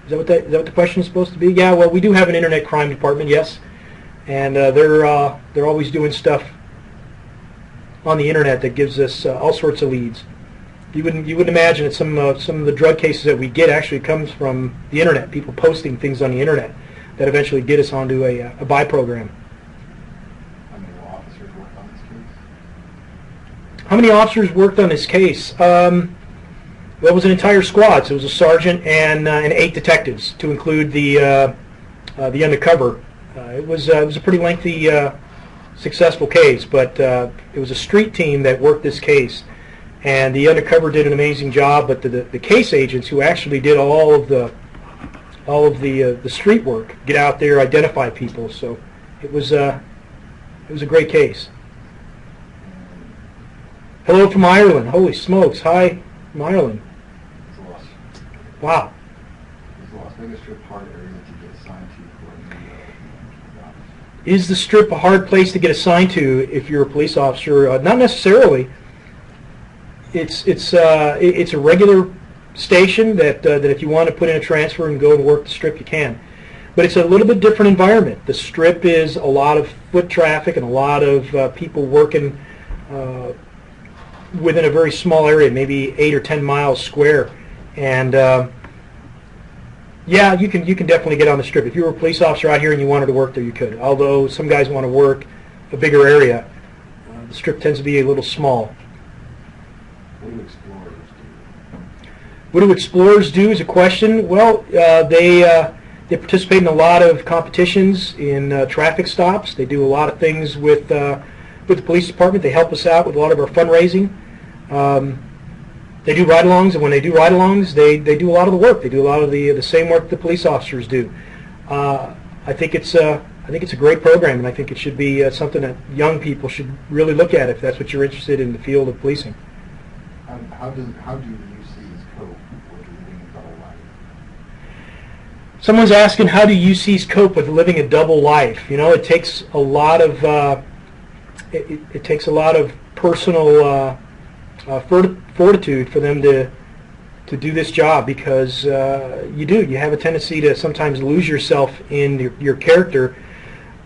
Is that what the question is supposed to be? Yeah. Well, we do have an internet crime department, yes, and they're always doing stuff on the internet that gives us all sorts of leads. You wouldn't imagine that some of the drug cases that we get actually comes from the internet. People posting things on the internet that eventually get us onto a buy program. How many officers worked on this case? How many officers worked on this case? Well, it was an entire squad. So it was a sergeant and 8 detectives, to include the undercover. It was a pretty lengthy, successful case, but it was a street team that worked this case. And the undercover did an amazing job, but the case agents who actually did all of the street work, get out there, identify people. So it was a great case. Hello from Ireland. Holy smokes! Hi from Ireland. Wow. Is the Las Vegas Strip hard area to get assigned to for a new job? Is the Strip a hard place to get assigned to if you're a police officer? Not necessarily. It's a regular station that if you want to put in a transfer and go and work the Strip, you can. But it's a little bit different environment. The Strip is a lot of foot traffic and a lot of people working within a very small area, maybe 8 or 10 miles square. And yeah, you can definitely get on the Strip. If you were a police officer out here and you wanted to work there, you could. Although some guys want to work a bigger area, the Strip tends to be a little small. What do explorers do? What do explorers do is a question. Well, they participate in a lot of competitions in traffic stops. They do a lot of things with the police department. They help us out with a lot of our fundraising. They do ride-alongs, and when they do ride-alongs, they do a lot of the work. They do a lot of the same work the police officers do. I think it's a great program, and I think it should be something that young people should really look at if that's what you're interested in the field of policing. How do UCs cope with living a double life? Someone's asking, how do UCs cope with living a double life? You know, it takes a lot of it takes a lot of personal fortitude for them to do this job, because you have a tendency to sometimes lose yourself in your character,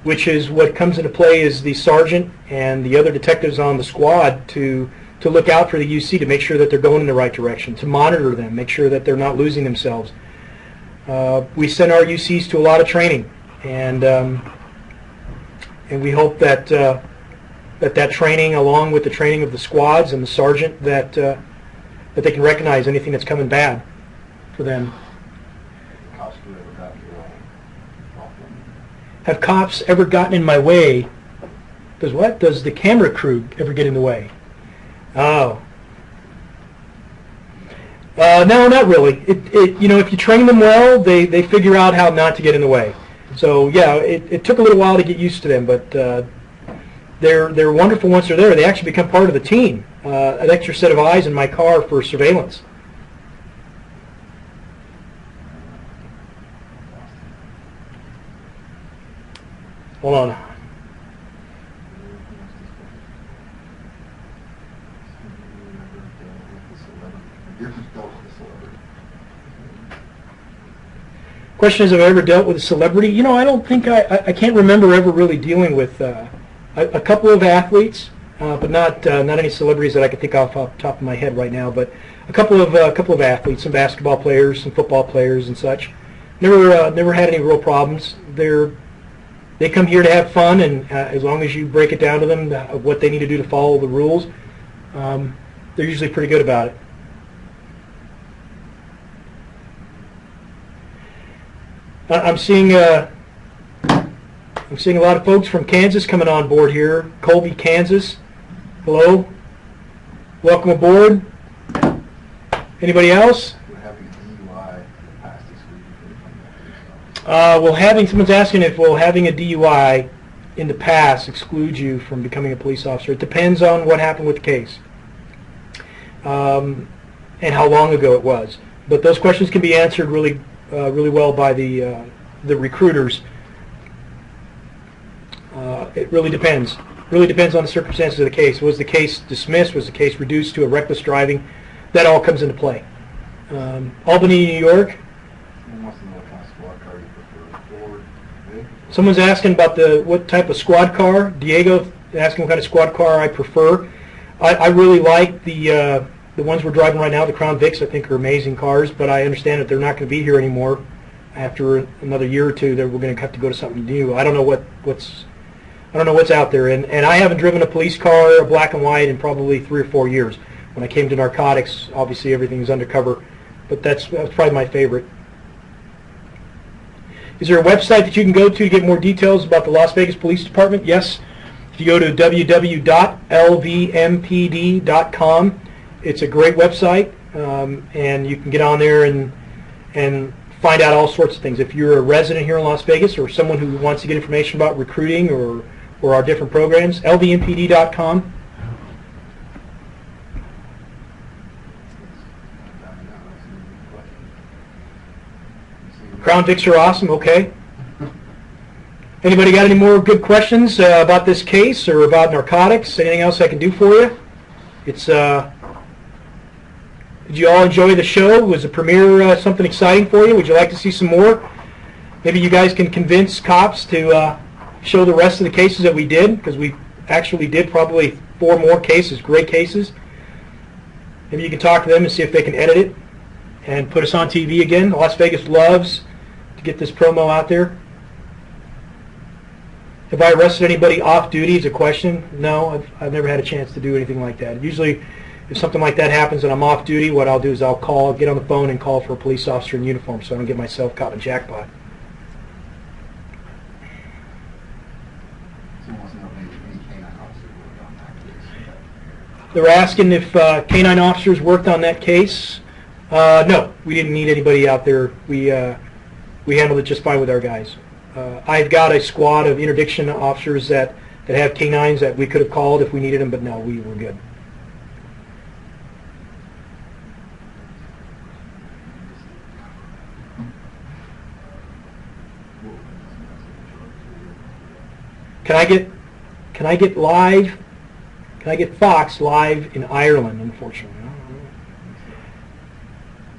which is what comes into play is the sergeant and the other detectives on the squad to look out for the UC, to make sure that they're going in the right direction, to monitor them, make sure that they're not losing themselves. We send our UCs to a lot of training, and we hope that that training, along with the training of the squads and the sergeant, that they can recognize anything that's coming bad for them. Have cops ever gotten in my way? Does what? Does the camera crew ever get in the way? Oh. No, not really. You know, if you train them well, they figure out how not to get in the way. So yeah, it took a little while to get used to them, but they're wonderful once they're there. They actually become part of the team, an extra set of eyes in my car for surveillance. Hold on. Question is, have I ever dealt with a celebrity? You know, I don't think I can't remember ever really dealing with a couple of athletes, but not any celebrities that I can think off the top of my head right now. But a couple of athletes, some basketball players, some football players, and such. Never had any real problems. They come here to have fun, and as long as you break it down to them what they need to do to follow the rules, they're usually pretty good about it. I'm seeing a lot of folks from Kansas coming on board here. Colby, Kansas. Hello. Welcome aboard. Anybody else? Someone's asking if having a DUI in the past excludes you from becoming a police officer. It depends on what happened with the case and how long ago it was. But those questions can be answered really well by the recruiters. It really depends. Really depends on the circumstances of the case. Was the case dismissed? Was the case reduced to a reckless driving? That all comes into play. Albany, New York. When was the Someone's asking about what type of squad car. Diego asking what kind of squad car I prefer. I really like the ones we're driving right now. The Crown Vics, I think, are amazing cars, but I understand that they're not going to be here anymore after another year or two. That we're going to have to go to something new. I don't know what's out there, and I haven't driven a police car, a black and white, in probably 3 or 4 years. When I came to narcotics, obviously everything's undercover, but that's probably my favorite. Is there a website that you can go to get more details about the Las Vegas Police Department? Yes. If you go to www.lvmpd.com, it's a great website, and you can get on there and find out all sorts of things. If you're a resident here in Las Vegas or someone who wants to get information about recruiting or our different programs, lvmpd.com. Crown Vics are awesome. Okay. Anybody got any more good questions about this case or about narcotics? Anything else I can do for you? It's did you all enjoy the show? Was the premiere something exciting for you? Would you like to see some more? Maybe you guys can convince cops to show the rest of the cases that we did, because we actually did probably 4 more cases, great cases. Maybe you can talk to them and see if they can edit it and put us on TV again. Las Vegas loves to get this promo out there. Have I arrested anybody off duty is a question. No, I've never had a chance to do anything like that. Usually, if something like that happens and I'm off duty, what I'll do is I'll get on the phone and call for a police officer in uniform so I don't get myself caught in a jackpot. They're asking if canine officers worked on that case. No, we didn't need anybody out there. We handled it just fine with our guys. I've got a squad of interdiction officers that have canines that we could have called if we needed them, but no, we were good. Can I get live? Can I get Fox live in Ireland? Unfortunately.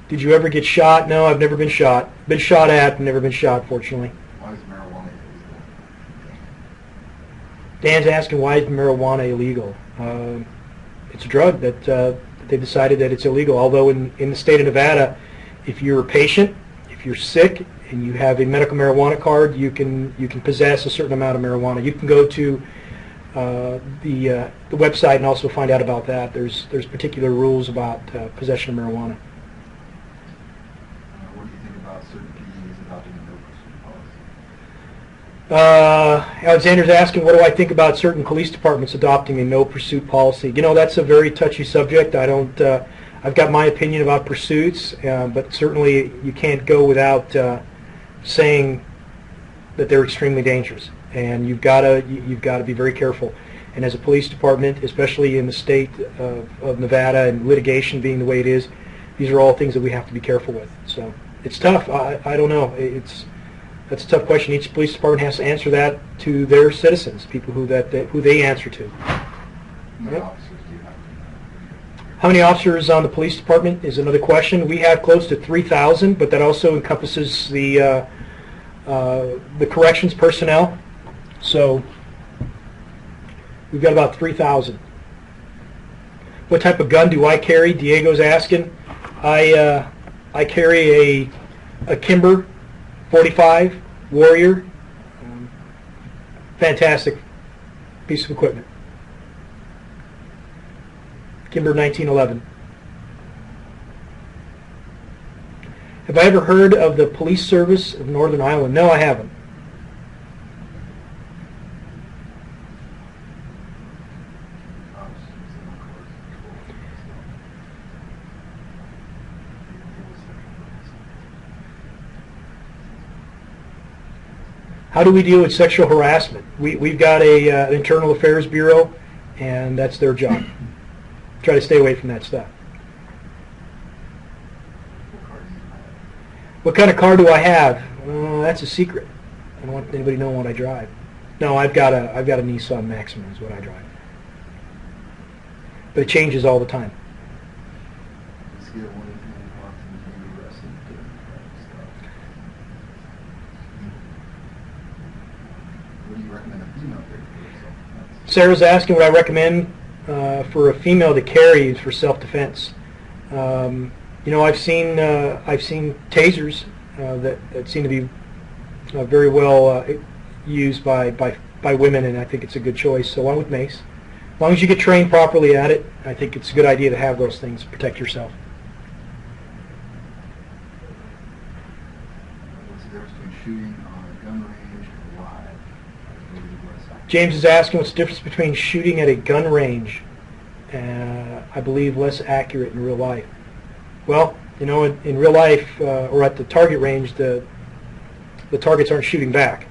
Did you ever get shot? No, I've never been shot. Been shot at, never been shot, fortunately. Why is marijuana illegal? Dan's asking why is marijuana illegal. It's a drug that they decided that it's illegal. Although in the state of Nevada, if you're a patient, if you're sick, and you have a medical marijuana card, you can possess a certain amount of marijuana. You can go to the website and also find out about that. There's particular rules about possession of marijuana. What do you think about certain PDs adopting a no pursuit policy? Alexander's asking, what do I think about certain police departments adopting a no pursuit policy? You know, that's a very touchy subject. I've got my opinion about pursuits, but certainly you can't go without saying that they're extremely dangerous, and you've got to be very careful. And as a police department, especially in the state of Nevada and litigation being the way it is, these are all things that we have to be careful with. So it's tough. I don't know. That's a tough question. Each police department has to answer that to their citizens, people who they answer to. Yep. How many officers on the police department is another question. We have close to 3,000, but that also encompasses the corrections personnel. So we've got about 3,000. What type of gun do I carry? Diego's asking. I carry a Kimber 45 Warrior. Fantastic piece of equipment. Kimber 1911. Have I ever heard of the police service of Northern Ireland? No, I haven't. How do we deal with sexual harassment? We've got an internal affairs bureau, and that's their job. Try to stay away from that stuff. What kind of car do I have? That's a secret. I don't want anybody knowing what I drive. No, I've got a Nissan Maxima is what I drive. But it changes all the time. do you recommend a female carry for herself? Sarah's asking what I recommend for a female to carry for self-defense. You know, I've seen tasers that seem to be very well used by women, and I think it's a good choice. So one with mace. As long as you get trained properly at it, I think it's a good idea to have those things to protect yourself. What's the difference between shooting on a gun range and live? James is asking what's the difference between shooting at a gun range, I believe less accurate in real life. Well, you know, in real life or at the target range, the targets aren't shooting back.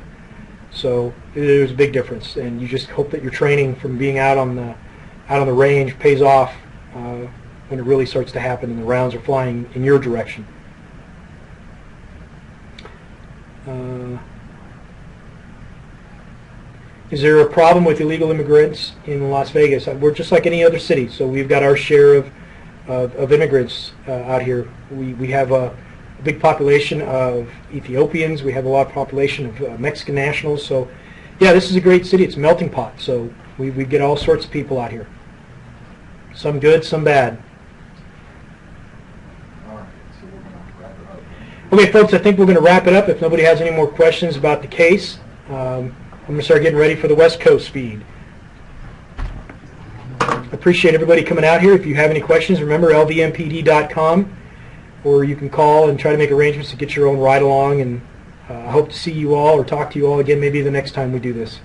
So there's a big difference, and you just hope that your training from being out on the range pays off when it really starts to happen and the rounds are flying in your direction. Is there a problem with illegal immigrants in Las Vegas? We're just like any other city, so we've got our share of immigrants out here. We have a big population of Ethiopians. We have a lot of population of Mexican nationals. So, yeah, this is a great city. It's a melting pot. So we get all sorts of people out here. Some good, some bad. All right, so we're going to wrap it up. Okay, folks, I think we're going to wrap it up. If nobody has any more questions about the case, I'm going to start getting ready for the West Coast feed. Appreciate everybody coming out here. If you have any questions, remember lvmpd.com, or you can call and try to make arrangements to get your own ride along. And I hope to see you all or talk to you all again maybe the next time we do this.